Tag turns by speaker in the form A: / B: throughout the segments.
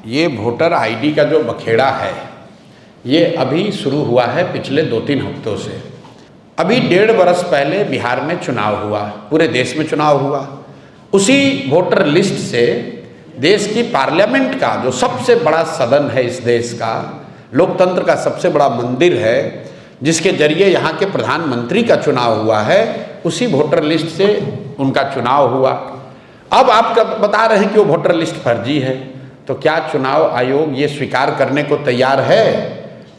A: ये voter ID का जो बखेड़ा है ये अभी शुरू हुआ है पिछले 2-3 हफ्तों से। अभी 1.5 बरस पहले बिहार में चुनाव हुआ, पूरे देश में चुनाव हुआ। उसी वोटर लिस्ट से देश की पार्लियामेंट का जो सबसे बड़ा सदन है, इस देश का लोकतंत्र का सबसे बड़ा मंदिर है, जिसके जरिए यहाँ के प्रधानमंत्री का चुनाव हुआ है, उसी वोटर लिस्ट से उनका चुनाव हुआ। अब आप बता रहे हैं कि वो वोटर लिस्ट फर्जी है, तो क्या चुनाव आयोग ये स्वीकार करने को तैयार है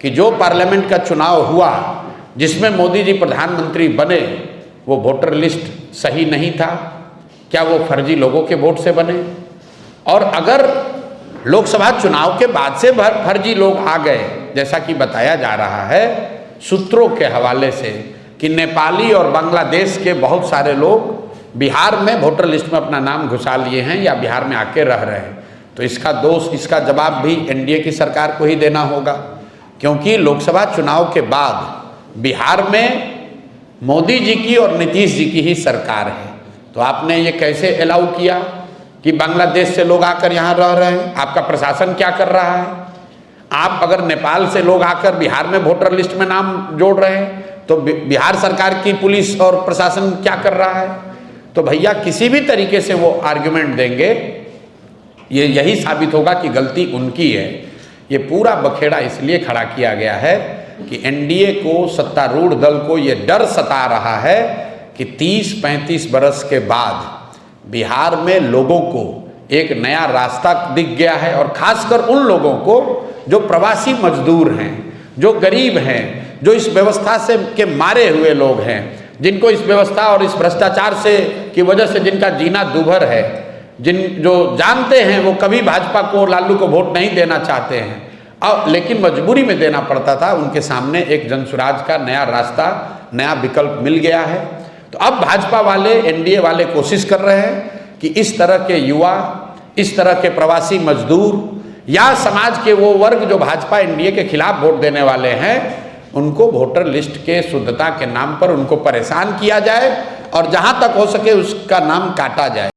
A: कि जो पार्लियामेंट का चुनाव हुआ जिसमें मोदी जी प्रधानमंत्री बने वो वोटर लिस्ट सही नहीं था? क्या वो फर्जी लोगों के वोट से बने? और अगर लोकसभा चुनाव के बाद से फर्जी लोग आ गए, जैसा कि बताया जा रहा है सूत्रों के हवाले से कि नेपाली और बांग्लादेश के बहुत सारे लोग बिहार में वोटर लिस्ट में अपना नाम घुसा लिए हैं या बिहार में आके रह रहे हैं, तो इसका दोष, इसका जवाब भी एनडीए की सरकार को ही देना होगा। क्योंकि लोकसभा चुनाव के बाद बिहार में मोदी जी की और नीतीश जी की ही सरकार है, तो आपने ये कैसे अलाउ किया कि बांग्लादेश से लोग आकर यहाँ रह रहे हैं? आपका प्रशासन क्या कर रहा है? आप अगर नेपाल से लोग आकर बिहार में वोटर लिस्ट में नाम जोड़ रहे हैं तो बिहार सरकार की पुलिस और प्रशासन क्या कर रहा है? तो भैया किसी भी तरीके से वो आर्ग्यूमेंट देंगे, ये यही साबित होगा कि गलती उनकी है। ये पूरा बखेड़ा इसलिए खड़ा किया गया है कि एनडीए को, सत्तारूढ़ दल को ये डर सता रहा है कि 30-35 बरस के बाद बिहार में लोगों को एक नया रास्ता दिख गया है, और खासकर उन लोगों को जो प्रवासी मजदूर हैं, जो गरीब हैं, जो इस व्यवस्था से के मारे हुए लोग हैं, जिनको इस व्यवस्था और इस भ्रष्टाचार से की वजह से जिनका जीना दूभर है, जो जानते हैं वो कभी भाजपा को, लालू को वोट नहीं देना चाहते हैं, अब लेकिन मजबूरी में देना पड़ता था, उनके सामने एक जनसुराज का नया रास्ता, नया विकल्प मिल गया है। तो अब भाजपा वाले, एनडीए वाले कोशिश कर रहे हैं कि इस तरह के युवा, इस तरह के प्रवासी मजदूर या समाज के वो वर्ग जो भाजपा एनडीए के खिलाफ वोट देने वाले हैं, उनको वोटर लिस्ट के शुद्धता के नाम पर उनको परेशान किया जाए और जहां तक हो सके उसका नाम काटा जाए।